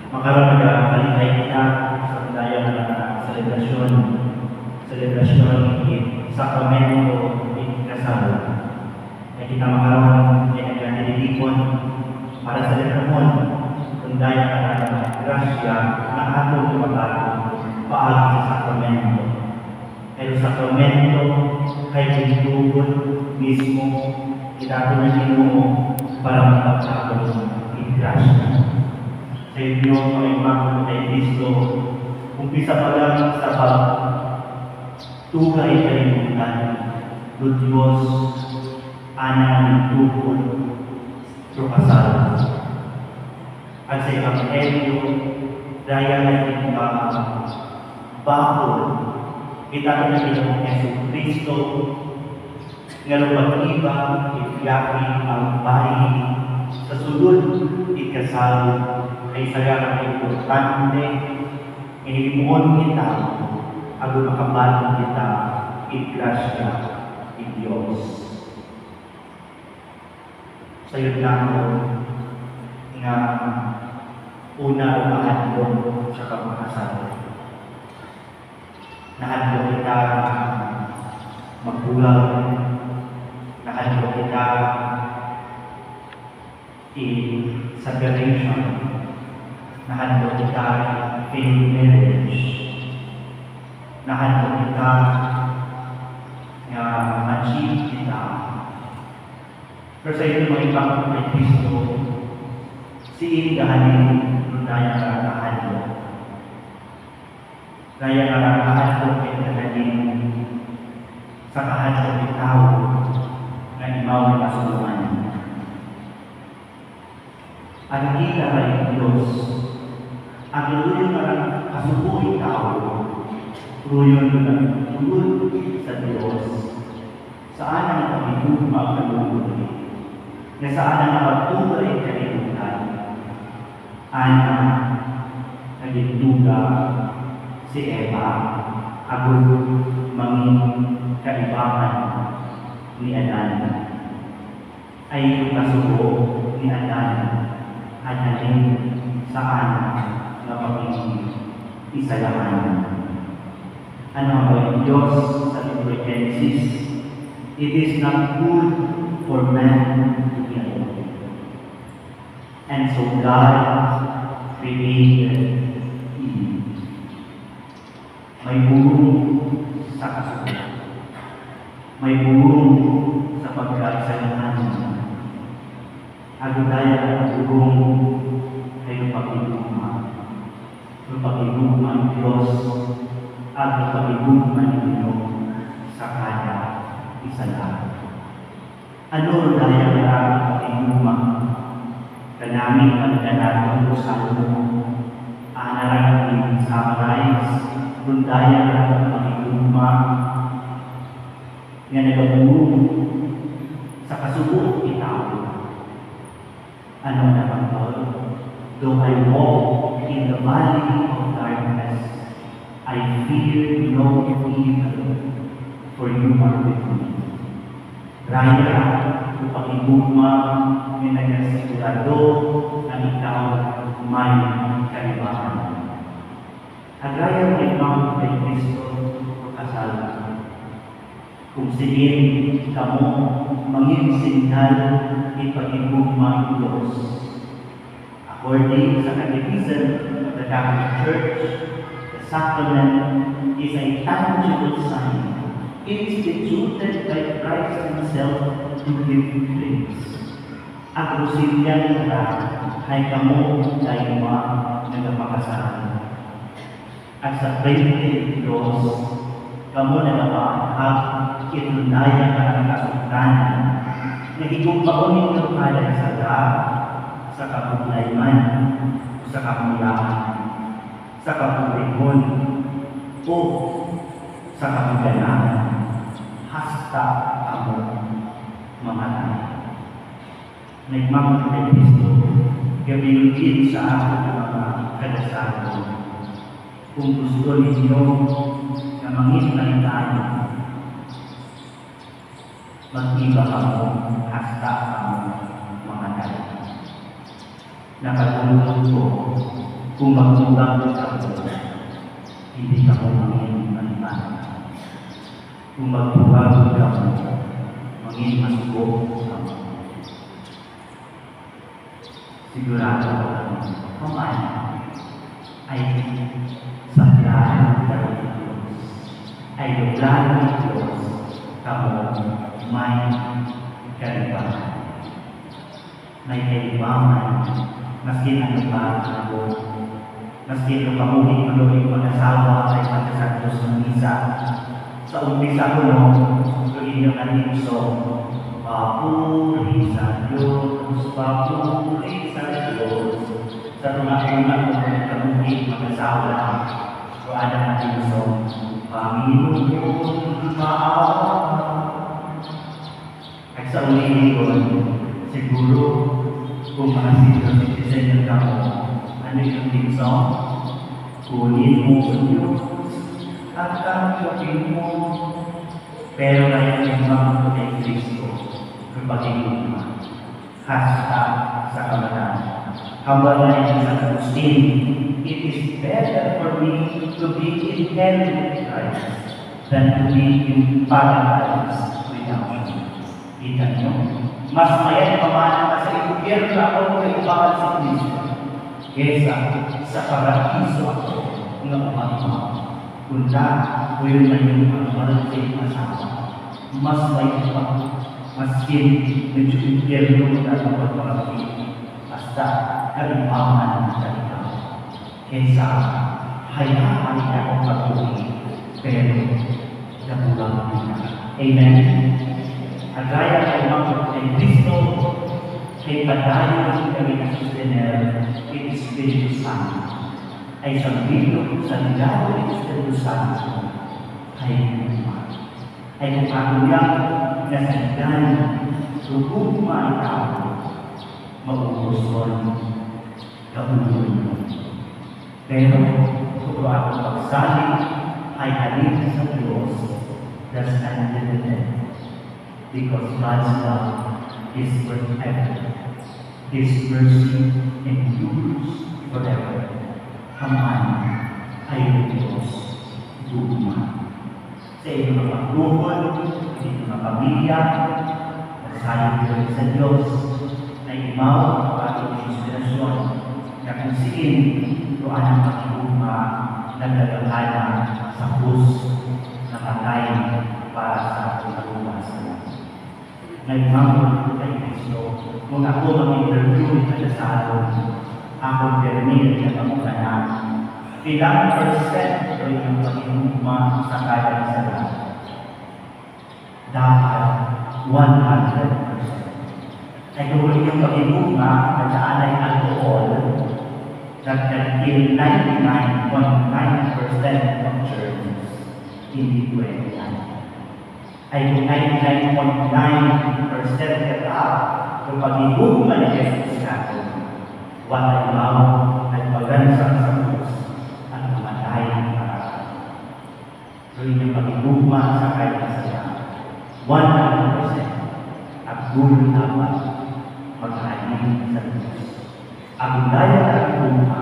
Makaroon nagkakalimay kita sa daya na selebrasyon sakramento kasal. Ay kita makaroon ay nagkatilipon para sa letromon kung daya na grasya na atong tumabago paagi sa sakramento. Pero sakramento kay Ginoo mismo kita na Ginoo para magpapagod ng grasya. Sa inyo ay mga kay Kristo, umpisa pa lang sa pagtugay kalimutan, Lord Diyos, anang tugod, trukasal. At sa Ebanghelyo, daya na itong bakol, kita na itong Yesu Kristo, nga lumag-iba, itiyaki ang bahay, sa sulod, ikasal, ay sagarang importante, inimuon kita, ago makabalang kita, igrasya, Diyos. Sayo na ako, nga una umahadlong sa pagkakasal. Nahadlong kita magbulag, nahadlong kita separation, nahandog kita failed marriage, nahandog kita na achieve kita. Pero sa ito mga ibang kay Kristo, siin gahanin nunaya ka nahandog. Naya ka nahandog kay gahanin sa kahandog ng tao na imaw na kasulungan. Ang kita ay Diyos, ang iluyon na kasubuhin tao, ruyon na tulod sa Diyos, saan ang pagigugma ang kaluluwi, na saan ang napagtugay kalimutan, ana nagituga si Eva, agad manging kaibahan ni Adan, ay yung kasubo ni Adan, at natin saan na pagiging isalaman. Ano ang Diyos sa libro ng Genesis? It is not good for man to be alone. And so God created Eve. May burong sa kasunod. May burong sa pagkaisalaman. Agudaya ang burong ay lupag-igugma. Lupag-igugma ang Diyos at lupag-igugma ng Diyos sa kanya isa lang. Ano daya ang lupag-igugma? Kanaming pagdanatong sa mo, anarang summarize, kung daya ang lupag-igugma nga nagabulong sa kasubok itaw. Ano naman po? Though I walk in the valley of darkness, I fear no evil, for you are with me. Raya, upang igugma, may nagasigurado na ikaw may kaibahan. Agraya mo ikaw kay Kristo o kasal. Kung sigin kamo, manging signal ipag-igugma ang Diyos. According sa Catechism of the Catholic Church, the sacrament is a tangible sign instituted by Christ Himself to give grace. Ang Rosilya nila ay kamo dahil nagpapakasalan. At sa Trinity Diyos, kamo nagpapahag itunaya ka ng kasuktanan na igugmaon ninyo kalay sa kabutlayman, sa kamulaan, sa kabutihon, o sa kamaganahan, hasta ako mamatay. Nagmamahal kay Kristo, gamitin sa akin ang mga kadasalan. Kung gusto ninyo na mangitay tayo, mag-iba ako, hasta ako mamatay. Nakatulog ko kung magmulang ka mo, hindi ka mo maging maniman. Kung magmulang ka mo, maging masuko ka mo. Sigurado ako, kumain ay sa plano ng Diyos, ay yung plano ng Diyos, kamo may kalibangan. May kalibangan, maski ang iba ako, maski ang kamuhin ko yung mag-asawa ay magkasantos ng isa. Sa umpisa ko yung inyong anipso, papuri sa Diyos, papuri sa Diyos. Sa tunga-tunga ko yung kamuhin mag-asawa so ada anipso, Panginoon maawa. At sa ulihin siguro kung mga citizen ka mo, ano yung team song? Kunin mo sa Diyos at tanggapin mo. Pero ngayon yung mga kay Kristo, yung pag-ibig hashtag sa kabataan. Habang na yung sa Agustin, it is better for me to be in heaven with Christ than to be in paradise without Him. Kita nyo? Mas mayan pamana ka sa impyerno ako kay bawal si Kristo kesa sa paraiso ako ng umatma. Kunda ko yun na yung marasing asawa. Mas may pa, maskin medyo impyerno na dapat marasing basta kalimangan sa ikaw. Kesa hayaan niya akong patuloy pero nabulang niya. Amen. Agaya kay mga kay Kristo, kay padayon kami na sustener, kay Espiritu Santo, ay sabihin sa ligado ng Espiritu Santo, ay kung na sa ligado, sugugma ikaw, mauuson, kaulun. Pero, kung ako pagsalit, ay halin sa Diyos, that's unlimited. Because God's love is forever. His mercy endures forever. Kaman ay Diyos gugma. Sa inyong mga pagbuhol, sa inyong mga pamilya, masasabi ko sa Diyos na imaw ang ating inspirasyon na kung siin doon ang pagigugma nagdadalhana sa krus na patay para sa ating kaluwasan. Nagmamahal ko kay Kristo. Kung ako mag-interview na sa salon, ako permit na pagkanan. Ilang percent o yung pag-inugma sa kaya sa lahat? Dapat 100%. Ay kung yung pag-inugma at saan ay alcohol, that can kill 99.9% of germs, hindi pwede yan. Ay kung 99.9% kata yung pag-igugma ni Jesus natin, wala ibaw at magansang sa Diyos at mamatay para. So yung pag-igugma sa kanya siya, 100% at gulo dapat maghahalin sa Diyos. Ang daya na igugma,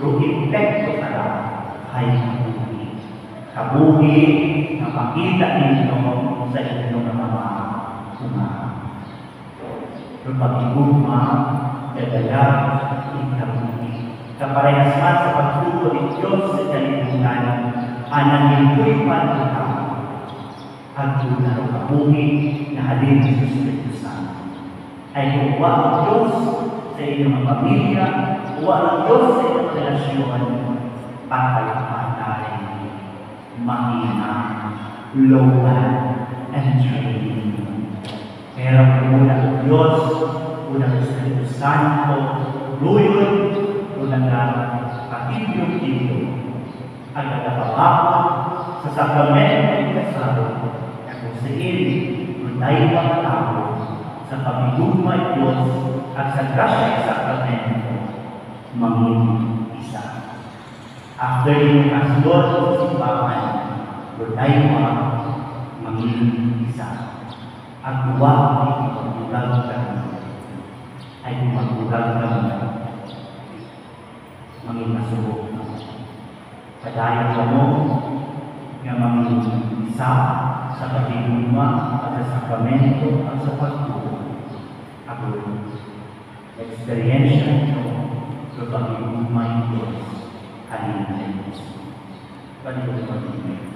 yung epekto pala ay kabuhi. Kabuhi na makita ninyo sa inyong mga umaha. Yung pag-igugma, dadala, ikabuhi. Kaparehas man sa pagtuto ng Diyos sa kalibutan, ananingkoy man ikaw. At doon na kabuhi na halin sa Espiritu Santo. Ay kuwa ang Diyos sa inyong mga pamilya, kuwa ang Diyos sa inyong relasyon, patay-patay, mahina, local, and training. Pero una ang Diyos, una ang Espiritu Santo, luyon, una ang katibyo-tibyo, ang nagkakabakot sa sakramento ng kasalo, na kung siin, kung tayo mga tao, sa pagigugma Diyos at sa grasya ng sakramento, maging isa. After yung kasyon sa simbahan, kung tayo maging isa. At huwag ay magbulag kami. Ay magbulag kami. mangin masubok. Padayon ka mo nga mangin isa sa pagigugma at sa sakramento at sa pagtuo. Ako, experience nyo sa pagigugma ng Diyos kanina. Pagigugma ng Diyos.